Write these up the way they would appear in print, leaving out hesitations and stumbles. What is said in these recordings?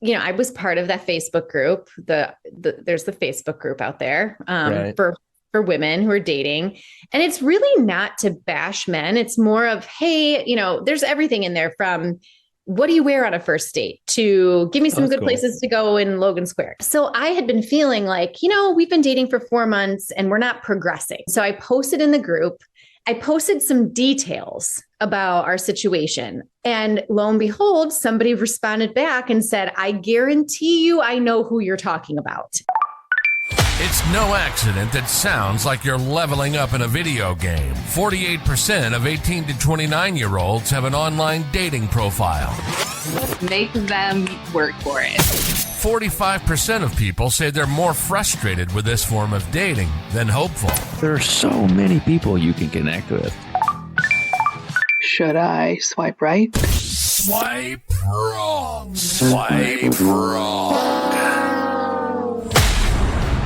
I was part of that Facebook group. There's the Facebook group out there Right. for women who are dating. And it's really not to bash men. It's more of, hey, there's everything in there from what do you wear on a first date to give me Oh, some that's good cool. places to go in Logan Square. So I had been feeling like, we've been dating for 4 months and we're not progressing. So I posted in the group, I posted some details about our situation. And lo and behold, somebody responded back and said, I guarantee you I know who you're talking about. It's no accident that sounds like you're leveling up in a video game. 48% of 18 to 29-year-olds have an online dating profile. Make them work for it. 45% of people say they're more frustrated with this form of dating than hopeful. There are so many people you can connect with. Should I swipe right? Swipe wrong. Swipe wrong.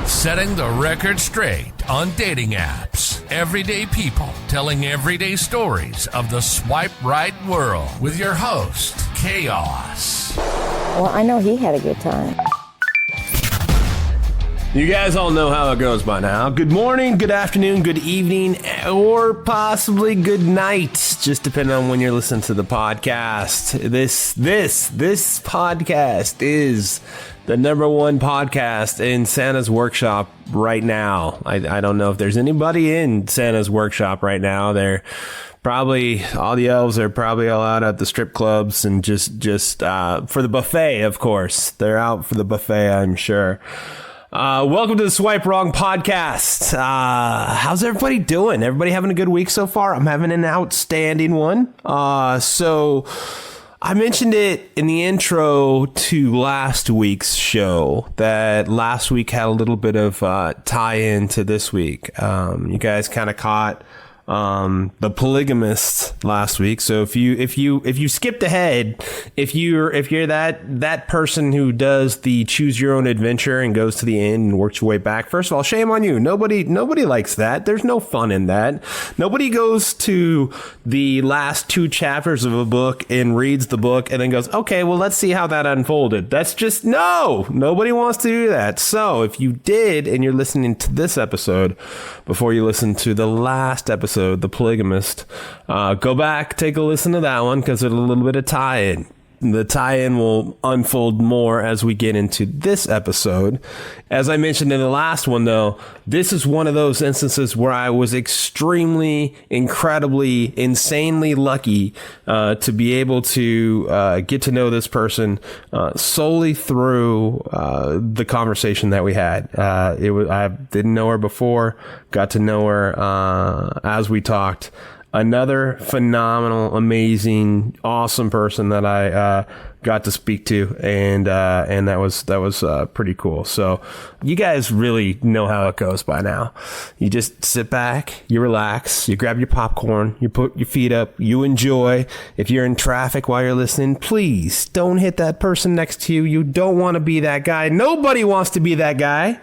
Setting the record straight on dating apps. Everyday people telling everyday stories of the swipe right world with your host, Chaos. Well, I know he had a good time. You guys all know how it goes by now. Good morning, good afternoon, good evening, or possibly good night, just depending on when you're listening to the podcast. This podcast is the number one podcast in Santa's workshop right now. I don't know if there's anybody in Santa's workshop right now. They're probably, all the elves are probably all out at the strip clubs and just for the buffet, of course. They're out for the buffet, I'm sure. Welcome to the Swipe Wrong podcast. How's everybody doing? Everybody having a good week so far? I'm having an outstanding one. So I mentioned it in the intro to last week's show that last week had a little bit of tie-in to this week. You guys kind of caught the Polygamist last week. So if you skipped ahead, if you're that person who does the choose your own adventure and goes to the end and works your way back, first of all, shame on you. Nobody likes that. There's no fun in that. Nobody goes to the last two chapters of a book and reads the book and then goes, okay, well, let's see how that unfolded. That's just, no, nobody wants to do that. So if you did and you're listening to this episode before you listen to the last episode, The Polygamist, go back, take a listen to that one because there's a little bit of tie-in. The tie-in will unfold more as we get into this episode. As I mentioned in the last one, though, this is one of those instances where I was extremely, incredibly, insanely lucky to be able to get to know this person solely through the conversation that we had. I didn't know her before, got to know her as we talked. Another phenomenal, amazing, awesome person that I got to speak to, and that was pretty cool. So you guys really know how it goes by now. You just sit back, you relax, you grab your popcorn, you put your feet up, you enjoy. If you're in traffic while you're listening, please don't hit that person next to you. You don't want to be that guy. Nobody wants to be that guy.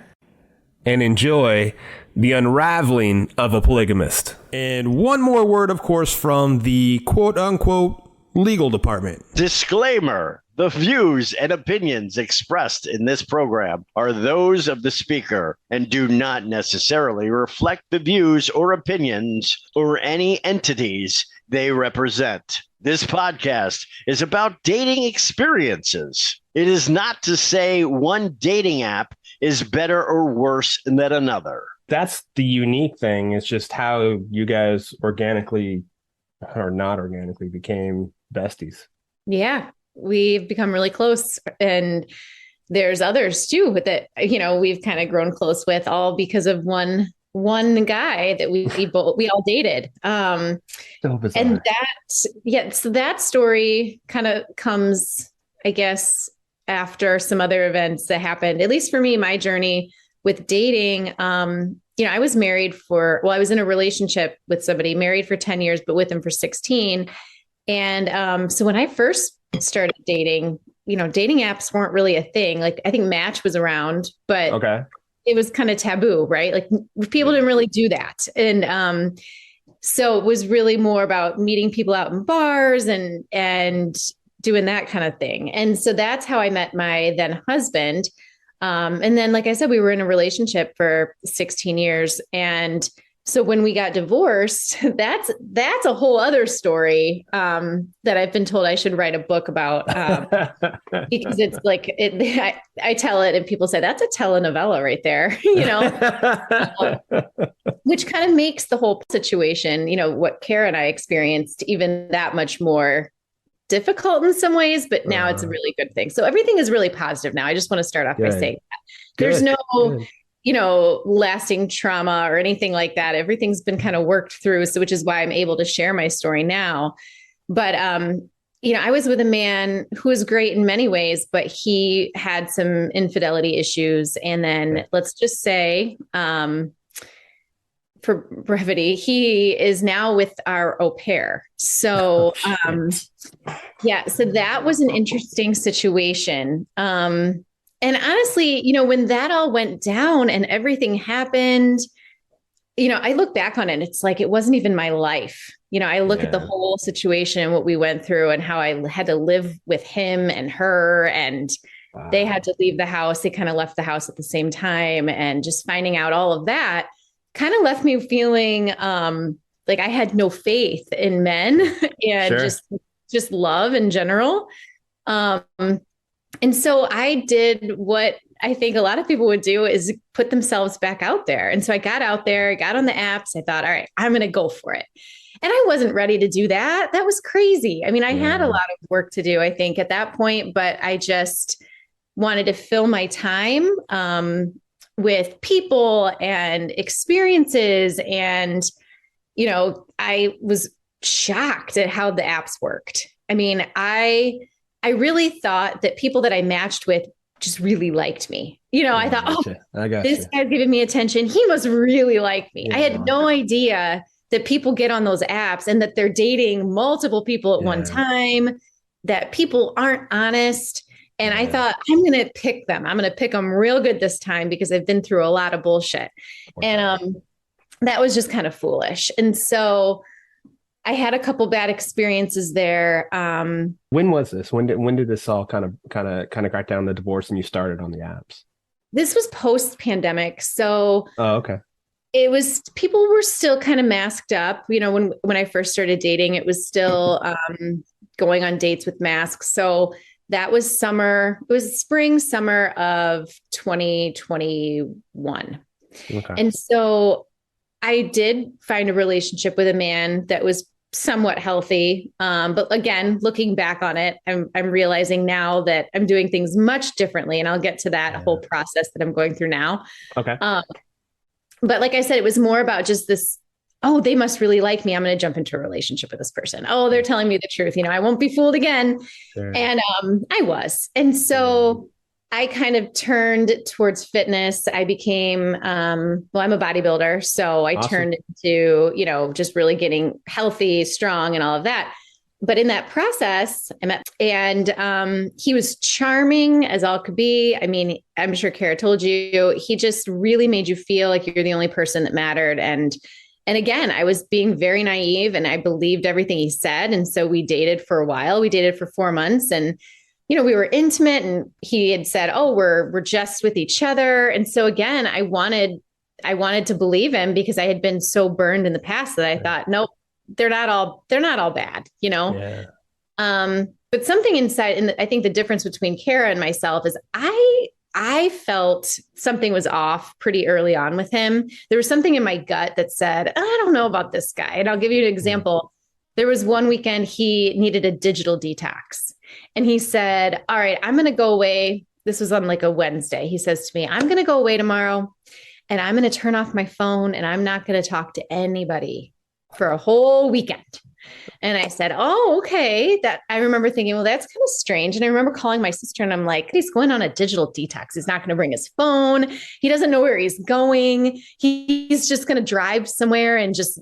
And enjoy the unraveling of a polygamist. And one more word, of course, from the quote-unquote legal department. Disclaimer. The views and opinions expressed in this program are those of the speaker and do not necessarily reflect the views or opinions or any entities they represent. This podcast is about dating experiences. It is not to say one dating app is better or worse than another. That's the unique thing. It's just how you guys organically or not organically became besties. Yeah, we've become really close. And there's others too that, we've kind of grown close with, all because of one guy that we all dated. So bizarre. And so that story kind of comes, I guess, after some other events that happened, at least for me, my journey with dating. I was I was in a relationship with somebody, married for 10 years, but with him for 16. And so when I first started dating, dating apps weren't really a thing. Like, I think Match was around, but okay, it was kind of taboo, right? Like, people didn't really do that. And so it was really more about meeting people out in bars and doing that kind of thing. And so that's how I met my then husband. And then, like I said, we were in a relationship for 16 years. And so when we got divorced, that's a whole other story that I've been told I should write a book about because it's like I tell it and people say that's a telenovela right there, which kind of makes the whole situation, what Kara and I experienced even that much more difficult in some ways, but now it's a really good thing. So everything is really positive now. I just want to start off by saying that there's no lasting trauma or anything like that. Everything's been kind of worked through. So, which is why I'm able to share my story now. But, I was with a man who was great in many ways, but he had some infidelity issues. And then let's just say, for brevity, he is now with our au pair. So, so that was an interesting situation. And honestly, when that all went down and everything happened, I look back on it, it's like, it wasn't even my life. I look at the whole situation and what we went through and how I had to live with him and her, and they had to leave the house. They kind of left the house at the same time, and just finding out all of that kind of left me feeling like I had no faith in men and just love in general. And so I did what I think a lot of people would do, is put themselves back out there. And so I got out there, I got on the apps. I thought, all right, I'm going to go for it. And I wasn't ready to do that. That was crazy. I mean, I had a lot of work to do, I think, at that point, but I just wanted to fill my time with people and experiences. And, I was shocked at how the apps worked. I mean, I really thought that people that I matched with just really liked me. I thought, this guy's giving me attention. He must really like me. I had no idea that people get on those apps and that they're dating multiple people at one time, that people aren't honest. And I thought, I'm going to pick them. I'm going to pick them real good this time because I've been through a lot of bullshit. And that was just kind of foolish. And so I had a couple bad experiences there. When was this? When did this all kind of crack down the divorce and you started on the apps? This was post-pandemic. So okay. It was, people were still kind of masked up. When I first started dating, it was still going on dates with masks. So that was spring, summer of 2021. Okay. And so I did find a relationship with a man that was somewhat healthy. But again, looking back on it, I'm realizing now that I'm doing things much differently. And I'll get to that whole process that I'm going through now. Okay. But like I said, it was more about just this, they must really like me. I'm going to jump into a relationship with this person. They're telling me the truth. I won't be fooled again. Sure. And I was. And so I kind of turned towards fitness. I became, I'm a bodybuilder. So I turned into, just really getting healthy, strong, and all of that. But in that process, I met, and he was charming as all could be. I mean, I'm sure Kara told you, he just really made you feel like you're the only person that mattered. And again, I was being very naive and I believed everything he said. And so we dated for a while. We dated for 4 months, and we were intimate, and he had said, we're just with each other. And so again, I wanted to believe him because I had been so burned in the past that I thought, nope, they're not all bad, Yeah. But something inside, and I think the difference between Kara and myself is I felt something was off pretty early on with him. There was something in my gut that said, I don't know about this guy. And I'll give you an example. There was one weekend he needed a digital detox. And he said, all right, I'm going to go away. This was on like a Wednesday. He says to me, I'm going to go away tomorrow and I'm going to turn off my phone and I'm not going to talk to anybody for a whole weekend. And I said, okay. That I remember thinking, well, that's kind of strange. And I remember calling my sister and I'm like, he's going on a digital detox. He's not going to bring his phone. He doesn't know where he's going. He's just going to drive somewhere and just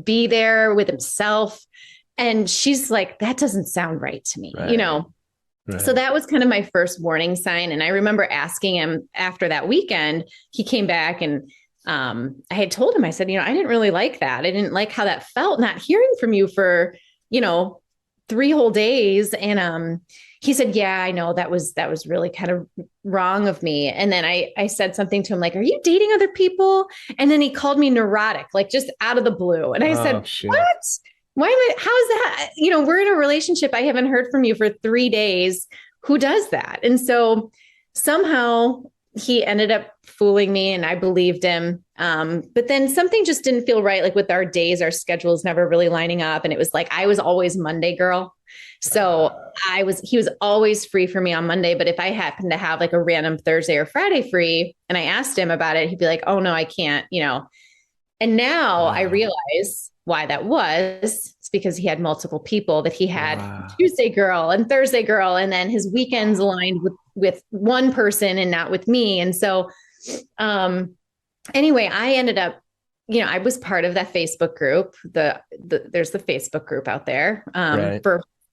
be there with himself. And she's like, that doesn't sound right to me, Right. So that was kind of my first warning sign. And I remember asking him after that weekend, he came back and I had told him, I said, I didn't really like that. I didn't like how that felt, not hearing from you for, 3 whole days. And he said, yeah, I know that was really kind of wrong of me. And then I said something to him like, are you dating other people? And then he called me neurotic, like just out of the blue. And I said, shit. what? Why am I, how is that? We're in a relationship. I haven't heard from you for 3 days. Who does that? And so somehow he ended up fooling me and I believed him. But then something just didn't feel right. Like with our days, our schedules never really lining up. And it was like, I was always Monday girl. So he was always free for me on Monday. But if I happened to have like a random Thursday or Friday free and I asked him about it, he'd be like, oh no, I can't, And now I realize why that was. It's because he had multiple people that he had Tuesday girl and Thursday girl. And then his weekends aligned with one person and not with me. And so, anyway, I ended up, I was part of that Facebook group. There's the Facebook group out there,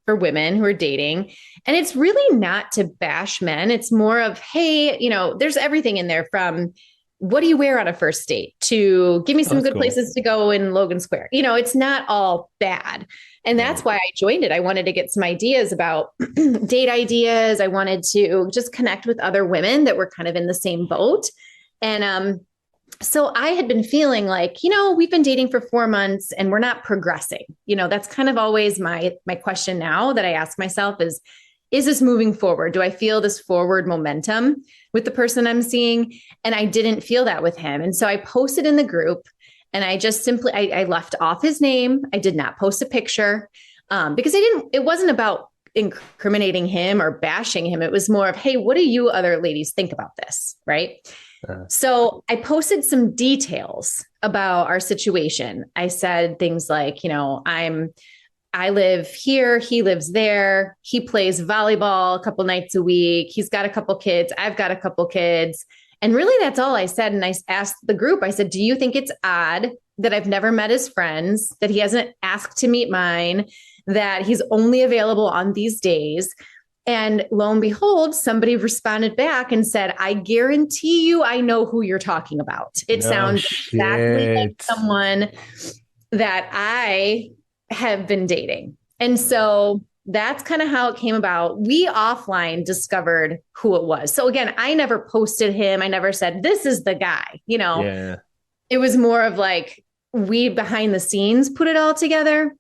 for women who are dating. And it's really not to bash men. It's more of, hey, there's everything in there from what do you wear on a first date to give me some good places to go in Logan Square. It's not all bad. And that's why I joined it. I wanted to get some ideas about date ideas. I wanted to just connect with other women that were kind of in the same boat. And so I had been feeling like, we've been dating for 4 months and we're not progressing. That's kind of always my question now that I ask myself is this moving forward? Do I feel this forward momentum with the person I'm seeing? And I didn't feel that with him. And so I posted in the group and I just simply, I left off his name. I did not post a picture because it wasn't about incriminating him or bashing him. It was more of, hey, what do you other ladies think about this? Right. So I posted some details about our situation. I said things like, I live here. He lives there. He plays volleyball a couple nights a week. He's got a couple kids. I've got a couple kids. And really, that's all I said. And I asked the group, I said, do you think it's odd that I've never met his friends, that he hasn't asked to meet mine, that he's only available on these days? And lo and behold, somebody responded back and said, I guarantee you, I know who you're talking about. It sounds exactly like someone that I have been dating. And so that's kind of how it came about. We offline discovered who it was. So again, I never posted him. I never said, this is the guy, It was more of like, we behind the scenes put it all together.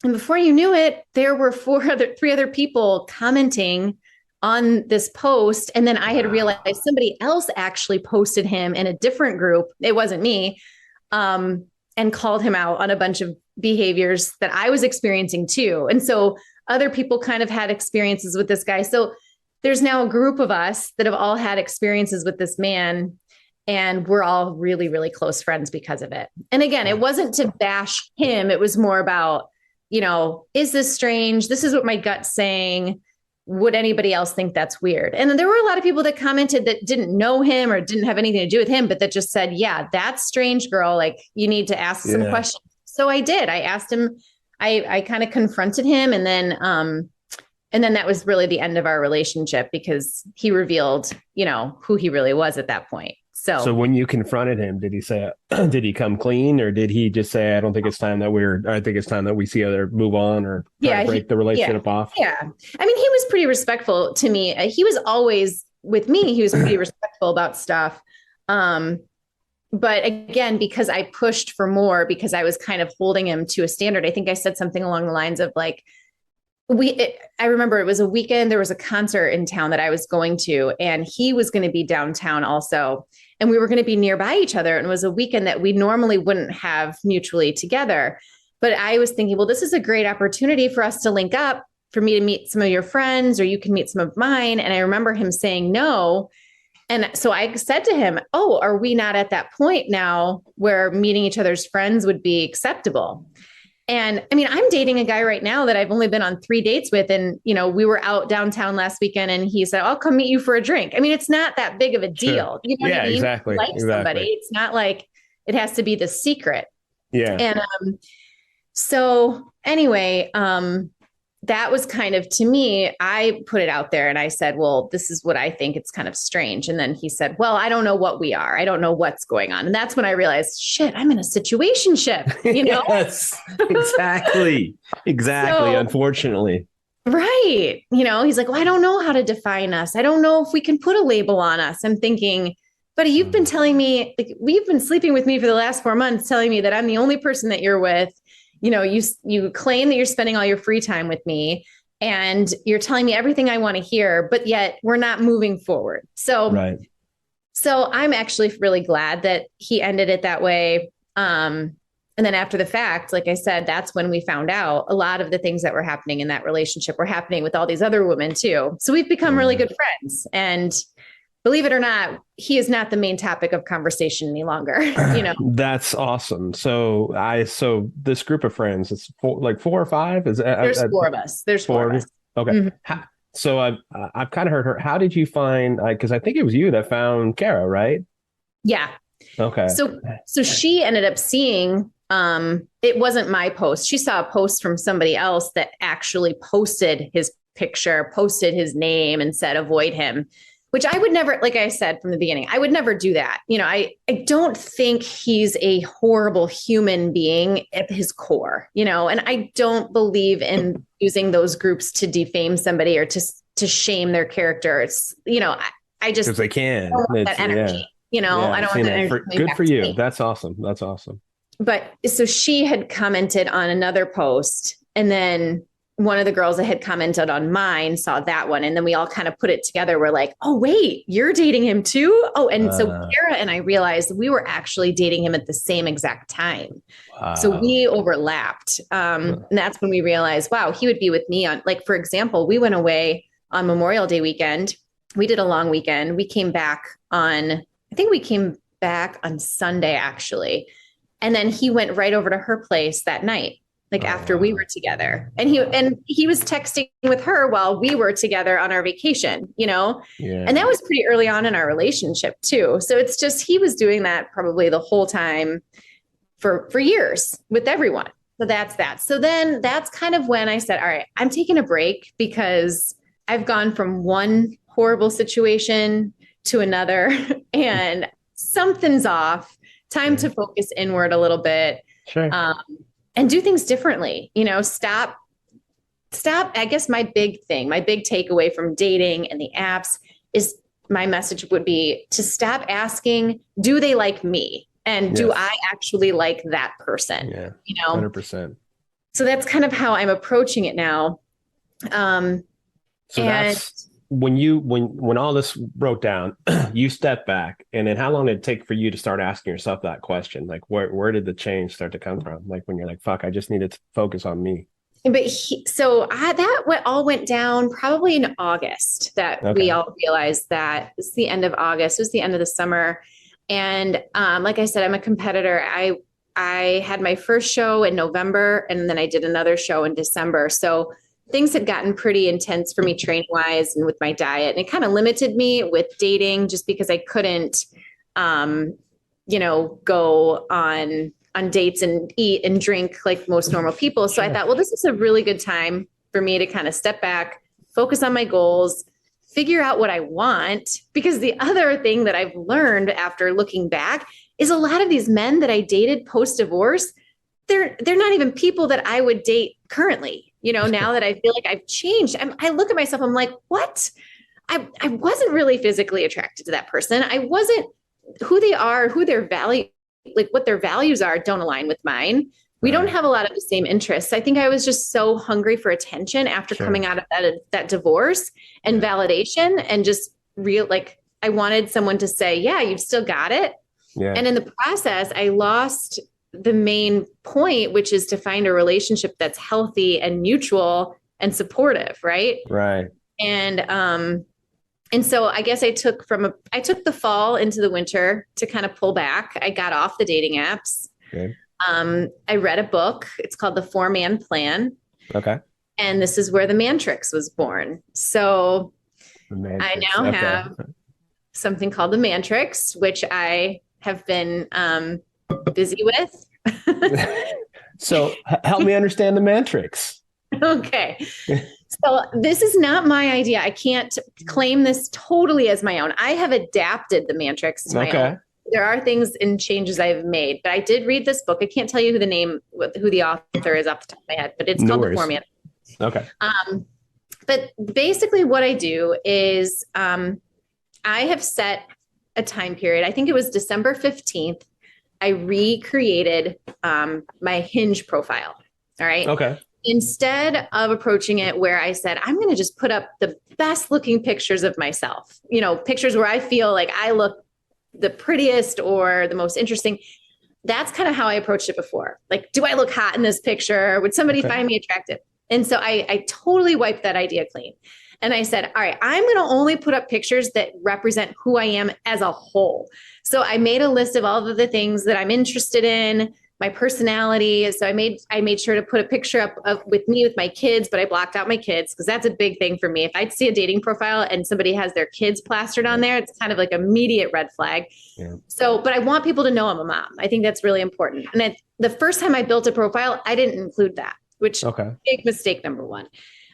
And before you knew it, there were 3 other people commenting on this post. And then I had realized somebody else actually posted him in a different group. It wasn't me. And called him out on a bunch of behaviors that I was experiencing too. And so other people kind of had experiences with this guy. So there's now a group of us that have all had experiences with this man. And we're all really, really close friends because of it. And again, it wasn't to bash him. It was more about, is this strange? This is what my gut's saying. Would anybody else think that's weird? And then there were a lot of people that commented that didn't know him or didn't have anything to do with him, but that just said, yeah, that's strange, girl. Like you need to ask some questions. So I did. I asked him, I kind of confronted him. And then that was really the end of our relationship because he revealed, who he really was at that point. So when you confronted him, did he say, did he come clean or did he just say, I think it's time that we see other move on or break the relationship off? Yeah. I mean, he was pretty respectful to me. He was always with me. He was pretty respectful about stuff. But again, because I pushed for more, because I was kind of holding him to a standard, I think I said something along the lines of like, I remember it was a weekend. There was a concert in town that I was going to, and he was going to be downtown also. And we were going to be nearby each other. And it was a weekend that we normally wouldn't have mutually together. But I was thinking, well, this is a great opportunity for us to link up, for me to meet some of your friends, or you can meet some of mine. And I remember him saying no. And so I said to him, oh, are we not at that point now where meeting each other's friends would be acceptable? And I mean, I'm dating a guy right now that I've only been on 3 dates with. And, we were out downtown last weekend and he said, I'll come meet you for a drink. I mean, it's not that big of a deal. Sure. You know what I mean? Exactly. Like somebody, it's not like it has to be the secret. Yeah. And so anyway, that was kind of, to me, I put it out there and I said, well, this is what I think. It's kind of strange. And then he said, well, I don't know what we are. I don't know what's going on. And that's when I realized, shit, I'm in a situationship, you know? Yes, exactly. Exactly. So, unfortunately. right. You know, he's like, well, I don't know how to define us. I don't know if we can put a label on us. I'm thinking, buddy, you've been telling me, like, we've been sleeping with me for the last 4 months, telling me that I'm the only person that you're with. You know, you claim that you're spending all your free time with me and you're telling me everything I want to hear, but yet we're not moving forward. So, Right. So I'm actually really glad that he ended it that way. And then after the fact, like I said, that's when we found out a lot of the things that were happening in that relationship were happening with all these other women too. So we've become really good friends. And believe it or not, he is not the main topic of conversation any longer. You know, That's awesome. So this group of friends, it's like 4 or 5. there's 4 of us. There's 4 of us. Okay. Mm-hmm. So I've kind of heard her. How did you find? Because I think it was you that found Kara, right? Yeah. Okay. So she ended up seeing. It wasn't my post. She saw a post from somebody else that actually posted his picture, posted his name, and said avoid him. Which I would never, like I said from the beginning, I would never do that. You know, I don't think he's a horrible human being at his core, you know, and I don't believe in using those groups to defame somebody or to shame their character. It's, you know, I just, because they can. don't want that energy, you know, I don't want that energy. Good for you. That's awesome. That's awesome. But so she had commented on another post, and then one of the girls that had commented on mine saw that one. And then we all kind of put it together. We're like, oh, wait, you're dating him too? Oh, and so Kara and I realized we were actually dating him at the same exact time. Wow. So we overlapped. And that's when we realized, wow, he would be with me on, like, for example, we went away on Memorial Day weekend. We did a long weekend. We came back on Sunday, actually. And then he went right over to her place that night. Like after we were together, and he was texting with her while we were together on our vacation, you know, and that was pretty early on in our relationship too. So it's just, he was doing that probably the whole time for years with everyone. So that's that. So then that's kind of when I said, all right, I'm taking a break because I've gone from one horrible situation to another and something's off. Time to focus inward a little bit. Sure. And do things differently, you know, stop. I guess my big takeaway from dating and the apps is, my message would be to stop asking, do they like me? And do I actually like that person? Yeah. You know, 100%. So that's kind of how I'm approaching it now. That's when all this broke down, you stepped back, and then how long did it take for you to start asking yourself that question? Like, where did the change start to come from? Like when you're like, fuck, I just needed to focus on me. But that all went down probably in August, that we all realized that it's the end of August, it was the end of the summer. And like I said, I'm a competitor. I had my first show in November, and then I did another show in December. So things had gotten pretty intense for me training wise and with my diet. And it kind of limited me with dating just because I couldn't, go on dates and eat and drink like most normal people. So I thought, well, this is a really good time for me to kind of step back, focus on my goals, figure out what I want. Because the other thing that I've learned after looking back is a lot of these men that I dated post-divorce, they're not even people that I would date currently. You know, now that I feel like I've changed, I look at myself, I'm like, what? I wasn't really physically attracted to that person. I wasn't who they are, who their value, like what their values are, don't align with mine. We don't have a lot of the same interests. I think I was just so hungry for attention after coming out of that divorce and validation, and just I wanted someone to say, yeah, you've still got it. Yeah. And in the process, I lost the main point, which is to find a relationship that's healthy and mutual and supportive. Right. Right. And so I guess I took the fall into the winter to kind of pull back. I got off the dating apps. Okay. I read a book. It's called The 4-Man Plan. Okay. And this is where the Mantrix was born. So I now have something called the Mantrix, which I have been busy with. So help me understand the Mantrix. Okay. So this is not my idea. I can't claim this totally as my own. I have adapted the Mantrix to my own. There are things and changes I've made, but I did read this book. I can't tell you who the author is off the top of my head, but it's called The Format. Okay. But basically what I do is I have set a time period. I think it was December 15th. I recreated my Hinge profile. All right. Okay. Instead of approaching it where I said, I'm going to just put up the best looking pictures of myself, pictures where I feel like I look the prettiest or the most interesting. That's kind of how I approached it before. Like, do I look hot in this picture? Would somebody find me attractive? And so I totally wiped that idea clean. And I said, all right, I'm going to only put up pictures that represent who I am as a whole. So I made a list of all of the things that I'm interested in, my personality. So I made sure to put a picture up with me with my kids, but I blocked out my kids because that's a big thing for me. If I'd see a dating profile and somebody has their kids plastered on there, it's kind of like immediate red flag. Yeah. So, but I want people to know I'm a mom. I think that's really important. And the first time I built a profile, I didn't include that, which big mistake number one.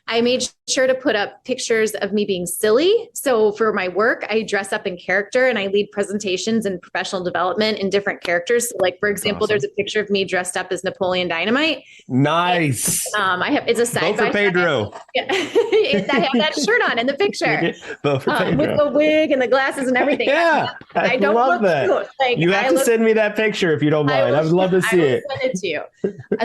I made sure to put up pictures of me being silly. So for my work, I dress up in character and I lead presentations and professional development in different characters. So like, for example, there's a picture of me dressed up as Napoleon Dynamite. Nice. It's a side by Pedro. Yeah. I have that shirt on in the picture with the wig and the glasses and everything. Yeah. I don't love that. Like, you have to send me that picture if you don't mind. I would love to see it. Send it to you.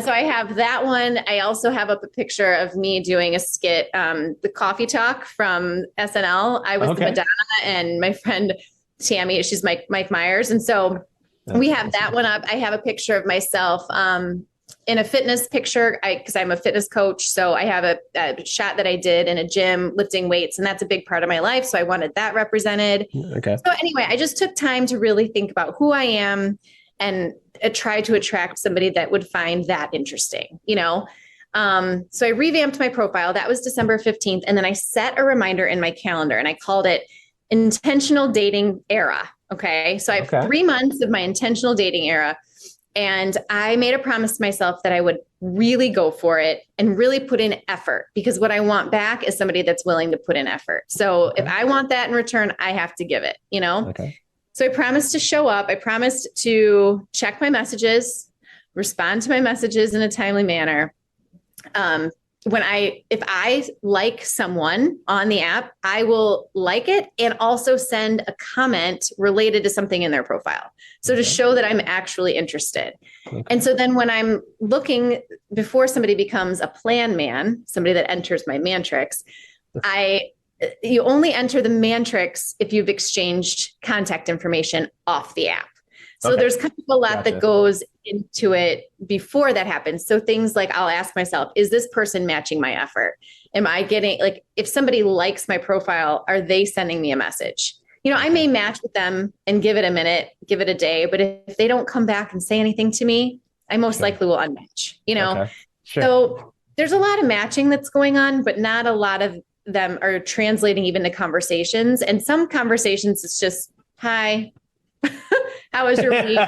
So I have that one. I also have up a picture of me doing a skit, the coffee talk from SNL. I was the Madonna and my friend Tammy, she's Mike Myers. And so we have that one up. I have a picture of myself in a fitness picture because I'm a fitness coach. So I have a shot that I did in a gym lifting weights, and that's a big part of my life. So I wanted that represented. Okay. So anyway, I just took time to really think about who I am and try to attract somebody that would find that interesting, So I revamped my profile. That was December 15th. And then I set a reminder in my calendar and I called it intentional dating era. Okay. So I have 3 months of my intentional dating era. And I made a promise to myself that I would really go for it and really put in effort, because what I want back is somebody that's willing to put in effort. So if I want that in return, I have to give it, Okay. So I promised to show up. I promised to check my messages, respond to my messages in a timely manner. If I like someone on the app, I will like it and also send a comment related to something in their profile. So to show that I'm actually interested. Okay. And so then when I'm looking, before somebody becomes a plan man, somebody that enters my Mantrix, you only enter the Mantrix if you've exchanged contact information off the app. So there's kind of a lot that goes into it before that happens. So things like, I'll ask myself, is this person matching my effort? Am I getting, like, if somebody likes my profile, are they sending me a message? I may match with them and give it a minute, give it a day, but if they don't come back and say anything to me, I most likely will unmatch, So there's a lot of matching that's going on, but not a lot of them are translating even to conversations. And some conversations, it's just, hi, how was your week?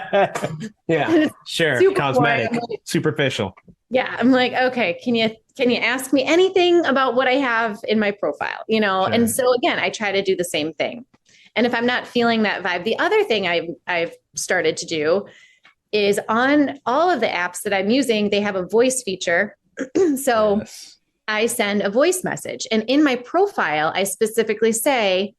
Yeah, sure. Cosmetic, superficial. Yeah. I'm like, okay, can you ask me anything about what I have in my profile? Sure. And so again, I try to do the same thing. And if I'm not feeling that vibe, the other thing I've started to do is on all of the apps that I'm using, they have a voice feature. So I send a voice message, and in my profile, I specifically say,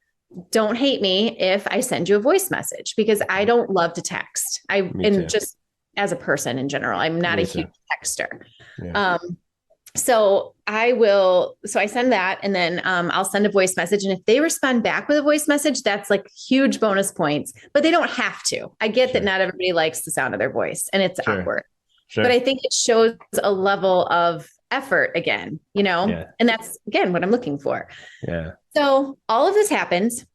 don't hate me if I send you a voice message, because I don't love to text. Just as a person in general, I'm not a huge texter. Yeah. So I send that, and then I'll send a voice message. And if they respond back with a voice message, that's like huge bonus points, but they don't have to. I get that not everybody likes the sound of their voice and it's awkward, but I think it shows a level of effort again, and that's again, what I'm looking for. Yeah. So all of this happens.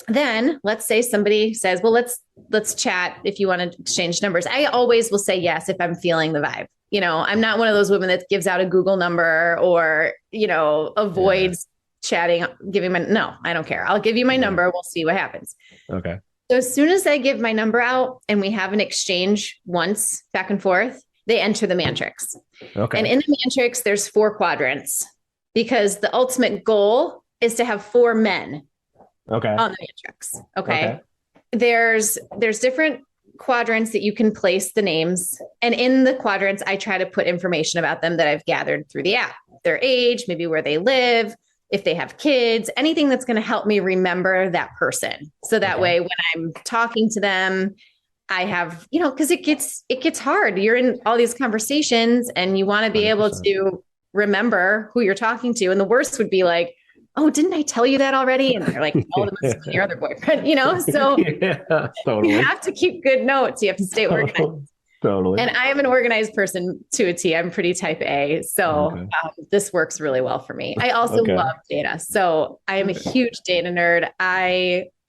Then let's say somebody says, well, let's chat if you want to exchange numbers. I always will say yes if I'm feeling the vibe. I'm not one of those women that gives out a Google number or, avoids chatting, no, I don't care. I'll give you my number. We'll see what happens. Okay. So as soon as I give my number out and we have an exchange once back and forth, they enter the matrix. Okay. And in the matrix, there's 4 quadrants because the ultimate goal is to have 4 men on the matrix. Okay. There's different quadrants that you can place the names. And in the quadrants, I try to put information about them that I've gathered through the app, their age, maybe where they live, if they have kids, anything that's going to help me remember that person. So that way, when I'm talking to them, I have, because it gets hard. You're in all these conversations and you want to be 100%. Able to remember who you're talking to. And the worst would be like, oh, didn't I tell you that already? And they're like, no, it must be your other boyfriend, so totally. You have to keep good notes. You have to stay organized. Totally. And I am an organized person to a T. I'm pretty type A. So this works really well for me. I also love data. So I am a huge data nerd.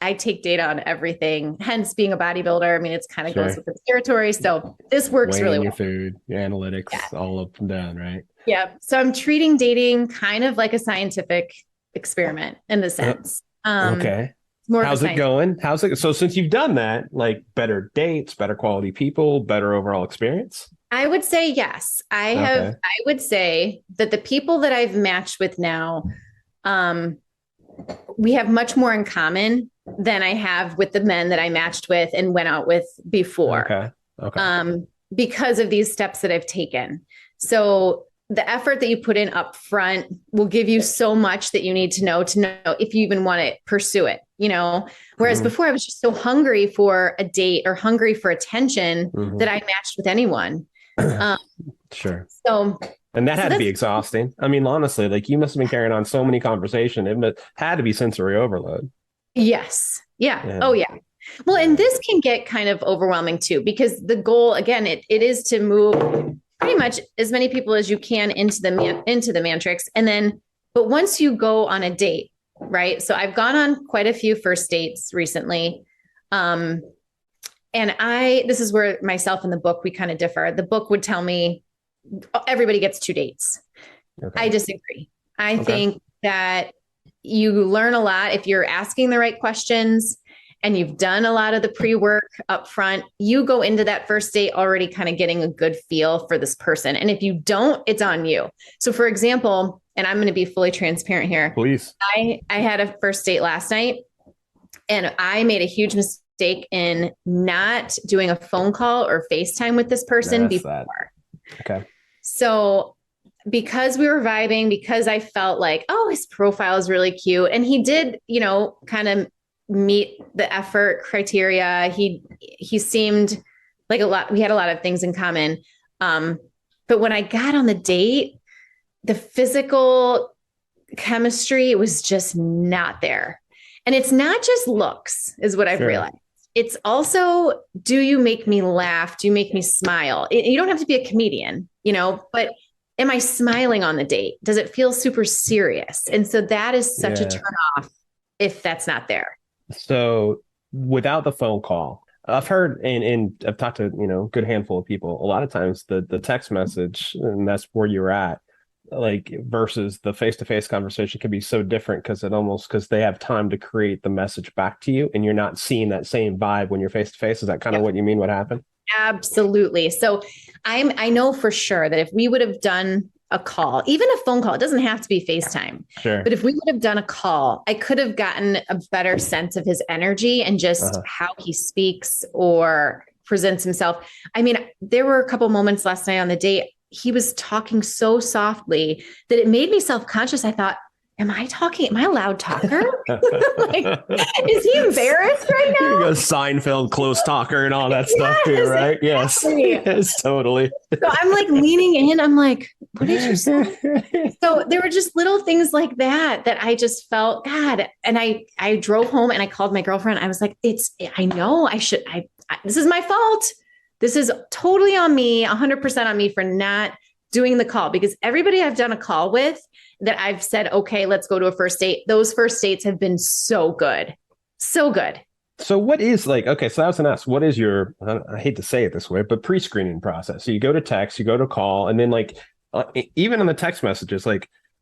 I take data on everything, hence being a bodybuilder. I mean, it's kind of goes with the territory. So this works weighing really well. Your food, your analytics, all up and down, right? Yeah. So I'm treating dating kind of like a scientific experiment in the sense. How's it going? So since you've done that, like better dates, better quality people, better overall experience? I would say yes. I would say that the people that I've matched with now, we have much more in common than I have with the men that I matched with and went out with before. Because of these steps that I've taken. So the effort that you put in up front will give you so much that you need to know if you even want to pursue it, whereas before I was just so hungry for a date or hungry for attention that I matched with anyone. Sure. And that had to be exhausting. I mean, honestly, like you must have been carrying on so many conversations. It had to be sensory overload. Yes. Yeah. Oh yeah. Well, and this can get kind of overwhelming too, because the goal, again, it is to move pretty much as many people as you can into the matrix. And then, but once you go on a date, right? So I've gone on quite a few first dates recently. And this is where myself and the book, we kind of differ. The book would tell me everybody gets 2 dates. I disagree. I think that you learn a lot if you're asking the right questions and you've done a lot of the pre-work up front. You go into that first date already kind of getting a good feel for this person. And if you don't, it's on you. So for example, and I'm going to be fully transparent here. Please. I had a first date last night and I made a huge mistake in not doing a phone call or FaceTime with this person before. Okay. So because we were vibing, because I felt like, oh, his profile is really cute. And he did, kind of meet the effort criteria. He seemed like we had a lot of things in common. But when I got on the date, the physical chemistry was just not there. And it's not just looks is what I've realized. It's also, do you make me laugh? Do you make me smile? You don't have to be a comedian, but am I smiling on the date? Does it feel super serious? And so that is such a turn off if that's not there. So without the phone call, I've heard and I've talked to, a good handful of people. A lot of times the text message, and that's where you're at, like versus the face-to-face conversation can be so different because they have time to create the message back to you and you're not seeing that same vibe when you're face-to-face. Is that kind of what you mean? What happened? Absolutely. So I know for sure that if we would have done a call, even a phone call, it doesn't have to be FaceTime. Sure. But if we would have done a call, I could have gotten a better sense of his energy and just how he speaks or presents himself. I mean, there were a couple moments last night on the date. He was talking so softly that it made me self-conscious. I thought, am I a loud talker? Is he embarrassed right now? You're a Seinfeld close talker and all that stuff too, right? Exactly. Yes, totally. So I'm like leaning in. I'm like, what did you say? So there were just little things like that I just felt, God. And I drove home and I called my girlfriend. I was like, I know this is my fault. This is totally on me, 100% on me for not doing the call, because everybody I've done a call with that I've said, okay, let's go to a first date. Those first dates have been so good. So good. So what is so I was going to ask, what is your, I hate to say it this way, but pre-screening process? So you go to text, you go to call, and then even on the text messages,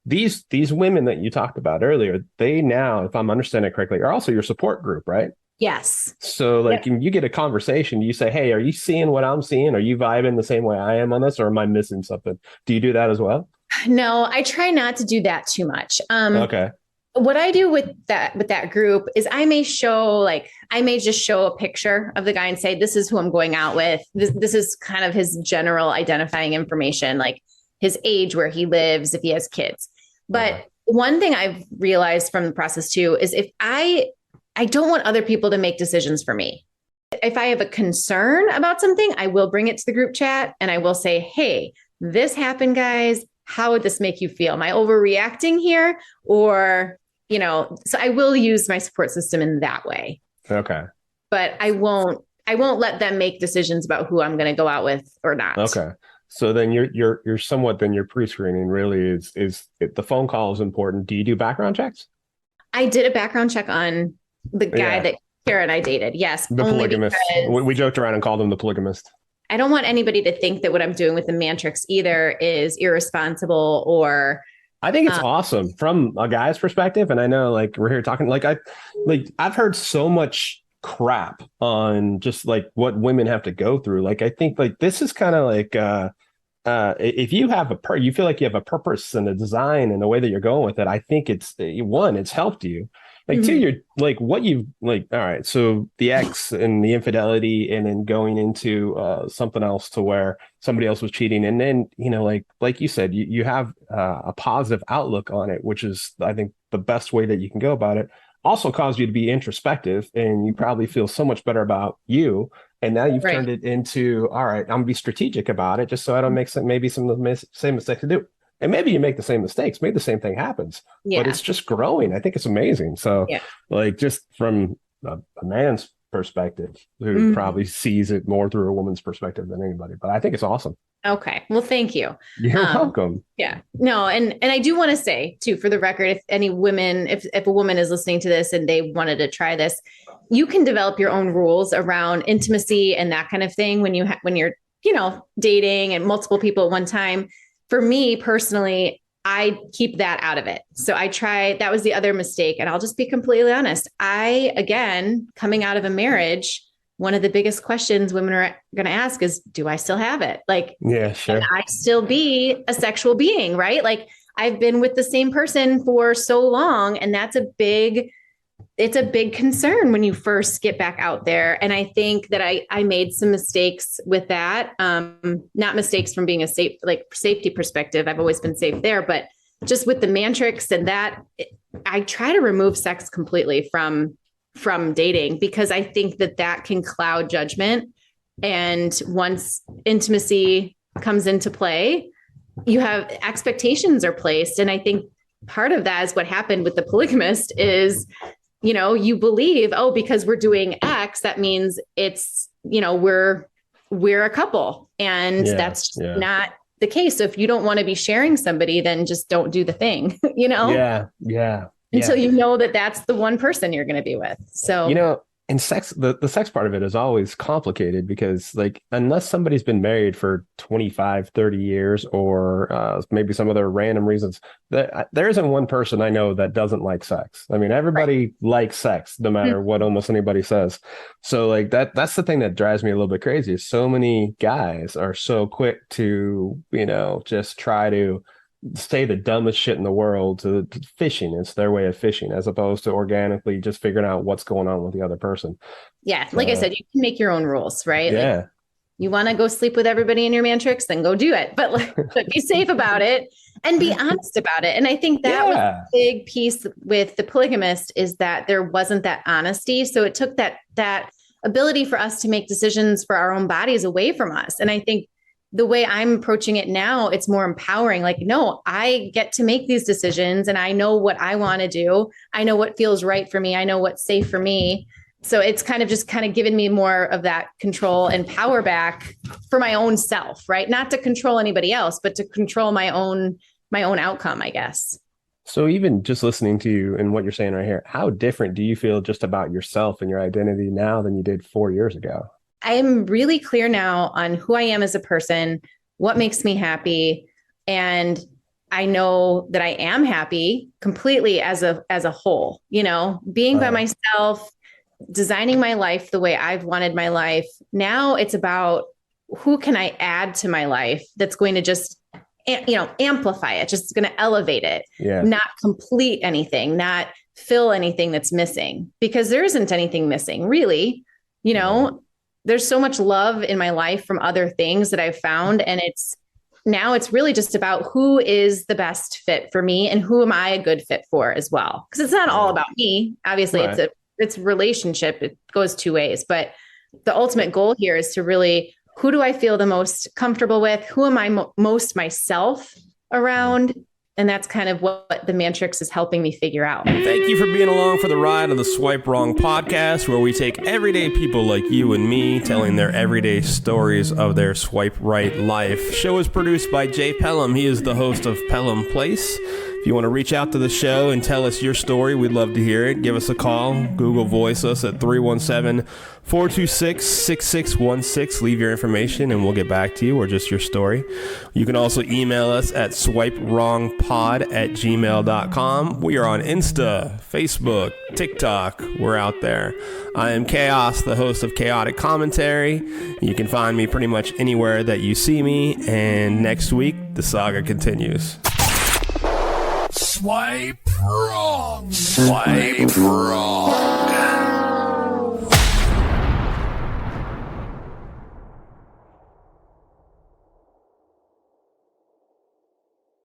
these women that you talked about earlier, they now, if I'm understanding it correctly, are also your support group, right? Yes. So like when you get a conversation, you say, hey, are you seeing what I'm seeing? Are you vibing the same way I am on this? Or am I missing something? Do you do that as well? No, I try not to do that too much. Okay. What I do with that group is I may just show a picture of the guy and say, this is who I'm going out with. This is kind of his general identifying information, like his age, where he lives, if he has kids. But one thing I've realized from the process too is if I don't want other people to make decisions for me. If I have a concern about something, I will bring it to the group chat and I will say, hey, this happened, guys. How would this make you feel? Am I overreacting here? Or, so I will use my support system in that way. Okay. But I won't let them make decisions about who I'm going to go out with or not. Okay. So then you're somewhat, then your pre-screening really is the phone call is important. Do you do background checks? I did a background check on the guy that Kara and I dated. Yes. The polygamist. We joked around and called him the polygamist. I don't want anybody to think that what I'm doing with the Mantrix either is irresponsible or. I think it's awesome from a guy's perspective. And I know like we're here talking, I've heard so much crap on just like what women have to go through. Like, I think like this is kind of like, if you have you feel like you have a purpose and a design and the way that you're going with it, I think it's helped you. Like, two, you're like what you like. All right. So the ex and the infidelity and then going into something else to where somebody else was cheating. And then, like you said, you have a positive outlook on it, which is, I think, the best way that you can go about it. Also caused you to be introspective and you probably feel so much better about you. And now you've turned it into, all right, I'm gonna be strategic about it just so I don't make maybe some of the same mistakes to do. And maybe you make the same mistakes, maybe the same thing happens, but it's just growing. I think it's amazing. So like just from a man's perspective, who probably sees it more through a woman's perspective than anybody, but I think it's awesome. Okay. Well, thank you. You're welcome. Yeah. No. And I do want to say too, for the record, if any women, if a woman is listening to this and they wanted to try this, you can develop your own rules around intimacy and that kind of thing when you're, dating and multiple people at one time. For me personally, I keep that out of it. So that was the other mistake. And I'll just be completely honest. Again, coming out of a marriage, one of the biggest questions women are going to ask is, do I still have it? Like, yeah, sure. Can I still be a sexual being? Right. Like I've been with the same person for so long. And it's a big concern when you first get back out there. And I think that I made some mistakes with that. Not mistakes from being a safety perspective. I've always been safe there, but just with the Mantrix and that, I try to remove sex completely from dating because I think that can cloud judgment. And once intimacy comes into play, you have expectations are placed. And I think part of that is what happened with the polygamist is, you believe, because we're doing X, that means it's, we're a couple and that's not the case. So if you don't want to be sharing somebody, then just don't do the thing, Yeah. Until you know that that's the one person you're going to be with. So, and sex, the sex part of it is always complicated because like, unless somebody's been married for 25, 30 years, or maybe some other random reasons, there isn't one person I know that doesn't like sex. I mean, everybody likes sex, no matter what almost anybody says. So like that's the thing that drives me a little bit crazy is so many guys are so quick to, just try to say the dumbest shit in the world to fishing. It's their way of fishing as opposed to organically just figuring out what's going on with the other person. Yeah. Like I said, you can make your own rules, right? Yeah. Like, you want to go sleep with everybody in your Mantrix, then go do it. But be safe about it and be honest about it. And I think that was a big piece with the polygamist is that there wasn't that honesty. So it took that ability for us to make decisions for our own bodies away from us. And I think the way I'm approaching it now, it's more empowering. Like, no, I get to make these decisions and I know what I want to do. I know what feels right for me. I know what's safe for me. So it's kind of given me more of that control and power back for my own self, right? Not to control anybody else, but to control my own outcome, I guess. So even just listening to you and what you're saying right here, how different do you feel just about yourself and your identity now than you did 4 years ago? I'm really clear now on who I am as a person, what makes me happy. And I know that I am happy completely as a whole, being by myself, designing my life the way I've wanted my life. Now it's about who can I add to my life that's going to just, amplify it, just going to elevate it, not complete anything, not fill anything that's missing, because there isn't anything missing really. There's so much love in my life from other things that I've found. And it's really just about who is the best fit for me and who am I a good fit for as well. Because it's not all about me. Obviously, it's a relationship. It goes two ways. But the ultimate goal here is to really, who do I feel the most comfortable with? Who am I most myself around? And that's kind of what the Mantrix is helping me figure out. Thank you for being along for the ride on the Swipe Wrong podcast, where we take everyday people like you and me telling their everyday stories of their swipe right life. Show is produced by Jay Pelham. He is the host of Pelham Place. If you want to reach out to the show and tell us your story, we'd love to hear it. Give us a call. Google Voice us at 317-426-6616. Leave your information and we'll get back to you, or just your story. You can also email us at swipewrongpod@gmail.com. We are on Insta, Facebook, TikTok. We're out there. I am Chaos, the host of Chaotic Commentary. You can find me pretty much anywhere that you see me. And next week, the saga continues. Swipe wrong. Swipe wrong.